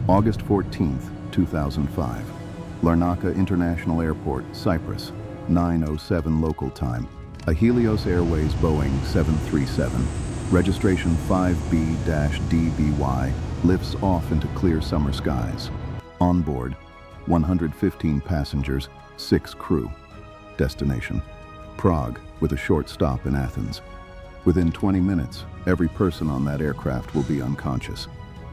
August 14, 2005. Larnaca International Airport, Cyprus, 9:07 local time. A Helios Airways Boeing 737, registration 5B-DBY, lifts off into clear summer skies. On board, 115 passengers, 6 crew. Destination, Prague, with a short stop in Athens. Within 20 minutes, every person on that aircraft will be unconscious.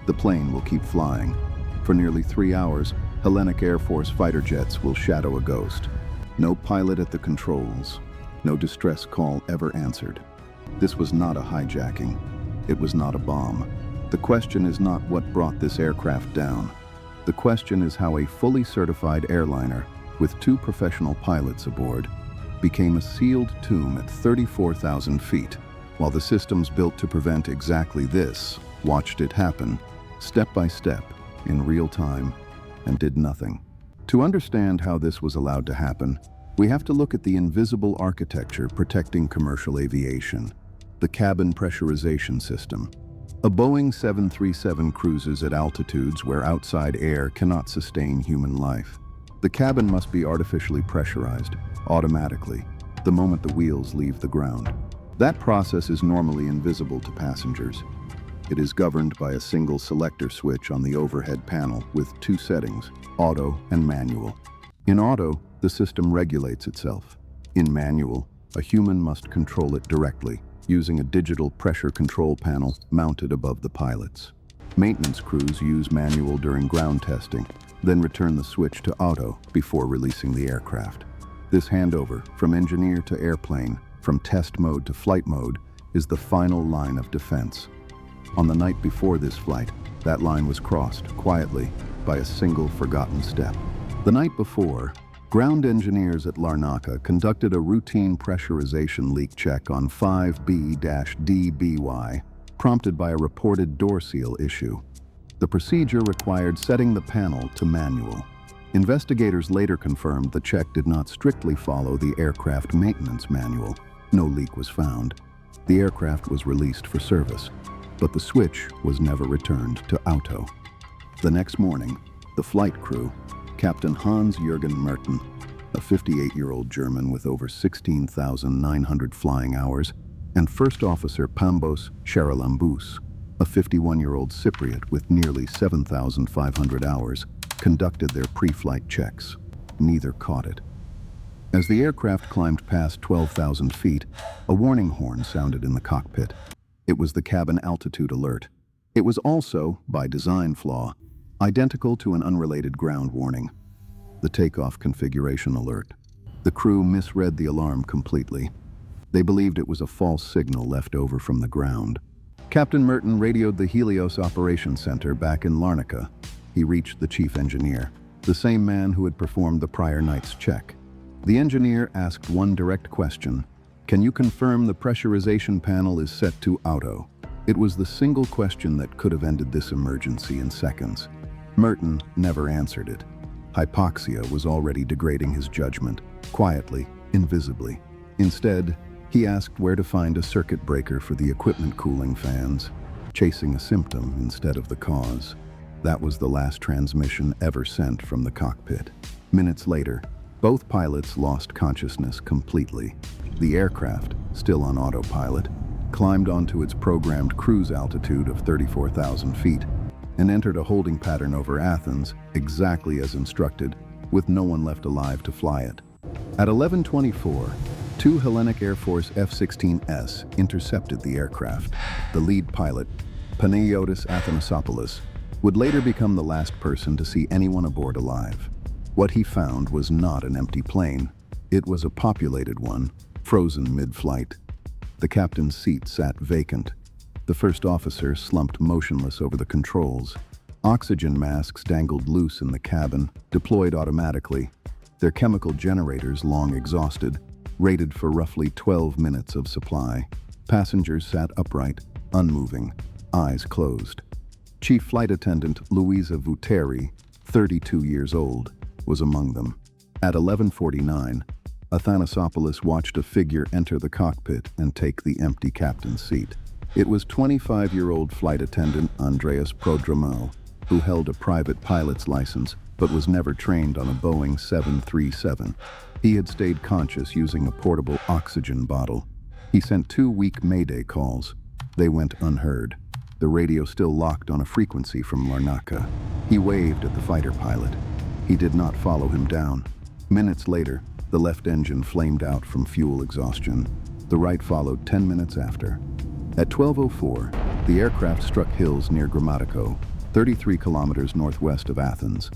The plane will keep flying. For nearly 3 hours, Hellenic Air Force fighter jets will shadow a ghost. No pilot at the controls. No distress call ever answered. This was not a hijacking. It was not a bomb. The question is not what brought this aircraft down. The question is how a fully certified airliner, with 2 professional pilots aboard, became a sealed tomb at 34,000 feet, while the systems built to prevent exactly this watched it happen, step by step, in real time, and did nothing. To understand how this was allowed to happen, we have to look at the invisible architecture protecting commercial aviation, the cabin pressurization system. A Boeing 737 cruises at altitudes where outside air cannot sustain human life. The cabin must be artificially pressurized, automatically, the moment the wheels leave the ground. That process is normally invisible to passengers. It is governed by a single selector switch on the overhead panel with 2 settings, auto and manual. In auto, the system regulates itself. In manual, a human must control it directly, using a digital pressure control panel mounted above the pilots. Maintenance crews use manual during ground testing, then return the switch to auto before releasing the aircraft. This handover, from engineer to airplane, from test mode to flight mode, is the final line of defense. On the night before this flight, that line was crossed, quietly, by a single forgotten step. The night before, ground engineers at Larnaca conducted a routine pressurization leak check on 5B-DBY, prompted by a reported door seal issue. The procedure required setting the panel to manual. Investigators later confirmed the check did not strictly follow the aircraft maintenance manual. No leak was found. The aircraft was released for service, but the switch was never returned to auto. The next morning, the flight crew, Captain Hans-Jürgen Merten, a 58-year-old German with over 16,900 flying hours, and First Officer Pambos Charalambous, a 51-year-old Cypriot with nearly 7,500 hours, conducted their pre-flight checks. Neither caught it. As the aircraft climbed past 12,000 feet, a warning horn sounded in the cockpit. It was the cabin altitude alert. It was also, by design flaw, identical to an unrelated ground warning, the takeoff configuration alert. The crew misread the alarm completely. They believed it was a false signal left over from the ground. Captain Merten radioed the Helios Operations Center back in Larnaca. He reached the chief engineer, the same man who had performed the prior night's check. The engineer asked one direct question: "Can you confirm the pressurization panel is set to auto?" It was the single question that could have ended this emergency in seconds. Merten never answered it. Hypoxia was already degrading his judgment, quietly, invisibly. Instead, he asked where to find a circuit breaker for the equipment cooling fans, chasing a symptom instead of the cause. That was the last transmission ever sent from the cockpit. Minutes later, both pilots lost consciousness completely. The aircraft, still on autopilot, climbed onto its programmed cruise altitude of 34,000 feet and entered a holding pattern over Athens, exactly as instructed, with no one left alive to fly it. At 11:24, 2 Hellenic Air Force F-16s intercepted the aircraft. The lead pilot, Panagiotis Athanasopoulos, would later become the last person to see anyone aboard alive. What he found was not an empty plane. It was a populated one, frozen mid-flight. The captain's seat sat vacant. The first officer slumped motionless over the controls. Oxygen masks dangled loose in the cabin, deployed automatically, their chemical generators long exhausted, rated for roughly 12 minutes of supply. Passengers sat upright, unmoving, eyes closed. Chief Flight Attendant Luisa Vuteri, 32 years old, was among them. At 11:49, Athanasopoulos watched a figure enter the cockpit and take the empty captain's seat. It was 25-year-old flight attendant Andreas Prodromou, who held a private pilot's license but was never trained on a Boeing 737. He had stayed conscious using a portable oxygen bottle. He sent 2 weak Mayday calls. They went unheard. The radio still locked on a frequency from Larnaca. He waved at the fighter pilot. He did not follow him down. Minutes later, the left engine flamed out from fuel exhaustion. The right followed 10 minutes after. At 12:04, the aircraft struck hills near Grammatico, 33 kilometers northwest of Athens.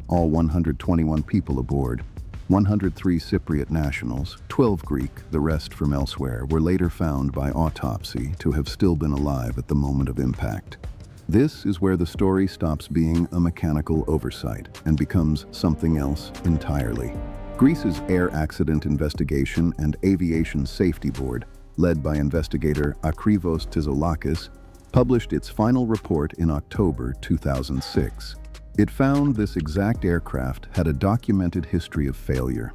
All 121 people aboard, 103 Cypriot nationals, 12 Greek, the rest from elsewhere, were later found by autopsy to have still been alive at the moment of impact. This is where the story stops being a mechanical oversight and becomes something else entirely. Greece's Air Accident Investigation and Aviation Safety Board, led by investigator Akrivos Tizolakis, published its final report in October 2006. It found this exact aircraft had a documented history of failure.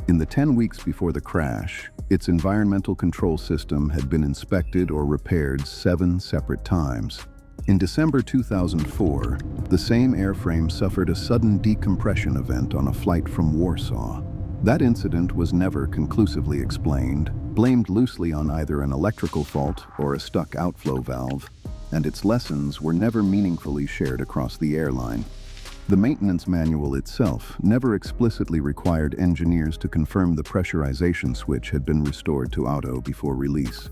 In the 10 weeks before the crash, its environmental control system had been inspected or repaired 7 separate times. In December 2004, the same airframe suffered a sudden decompression event on a flight from Warsaw. That incident was never conclusively explained, blamed loosely on either an electrical fault or a stuck outflow valve, and its lessons were never meaningfully shared across the airline. The maintenance manual itself never explicitly required engineers to confirm the pressurization switch had been restored to auto before release.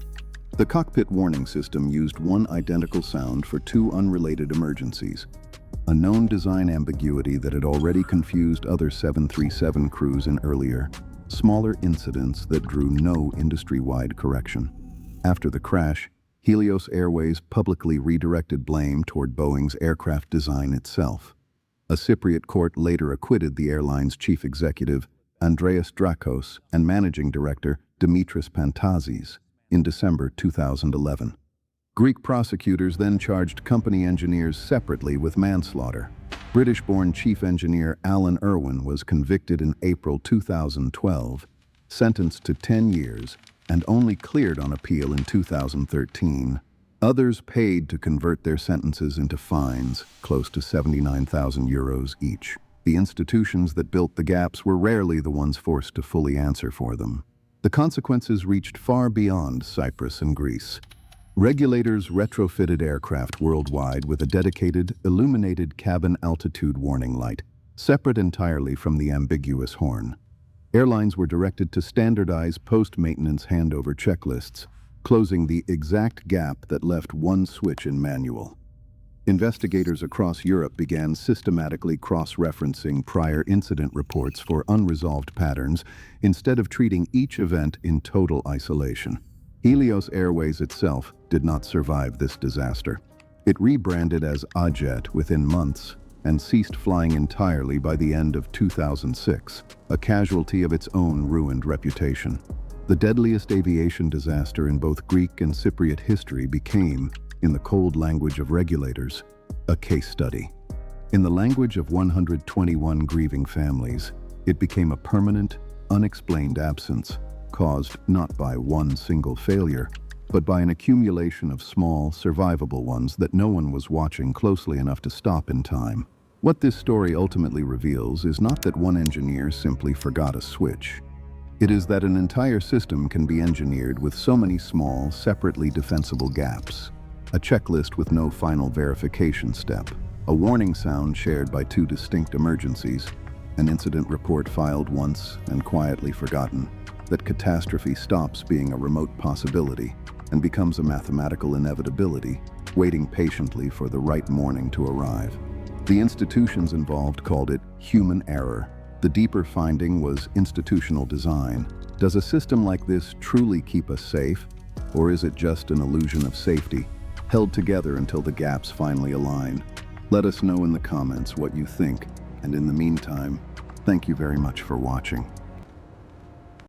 The cockpit warning system used one identical sound for 2 unrelated emergencies, a known design ambiguity that had already confused other 737 crews in earlier, smaller incidents that drew no industry-wide correction. After the crash, Helios Airways publicly redirected blame toward Boeing's aircraft design itself. A Cypriot court later acquitted the airline's chief executive, Andreas Drakos, and managing director, Dimitris Pantazis, in December 2011. Greek prosecutors then charged company engineers separately with manslaughter. British-born chief engineer Alan Irwin was convicted in April 2012, sentenced to 10 years, and only cleared on appeal in 2013. Others paid to convert their sentences into fines, close to 79,000 euros each. The institutions that built the gaps were rarely the ones forced to fully answer for them. The consequences reached far beyond Cyprus and Greece. Regulators retrofitted aircraft worldwide with a dedicated, illuminated cabin altitude warning light, separate entirely from the ambiguous horn. Airlines were directed to standardize post-maintenance handover checklists, closing the exact gap that left one switch in manual. Investigators across Europe began systematically cross-referencing prior incident reports for unresolved patterns instead of treating each event in total isolation. Helios Airways itself did not survive this disaster. It rebranded as Ajet within months and ceased flying entirely by the end of 2006, a casualty of its own ruined reputation. The deadliest aviation disaster in both Greek and Cypriot history became, in the cold language of regulators, a case study. In the language of 121 grieving families, it became a permanent, unexplained absence, caused not by one single failure, but by an accumulation of small, survivable ones that no one was watching closely enough to stop in time. What this story ultimately reveals is not that one engineer simply forgot a switch. It is that an entire system can be engineered with so many small, separately defensible gaps. A checklist with no final verification step, a warning sound shared by 2 distinct emergencies, an incident report filed once and quietly forgotten, that catastrophe stops being a remote possibility and becomes a mathematical inevitability, waiting patiently for the right morning to arrive. The institutions involved called it human error. The deeper finding was institutional design. Does a system like this truly keep us safe, or is it just an illusion of safety, held together until the gaps finally align? Let us know in the comments what you think, and in the meantime, thank you very much for watching.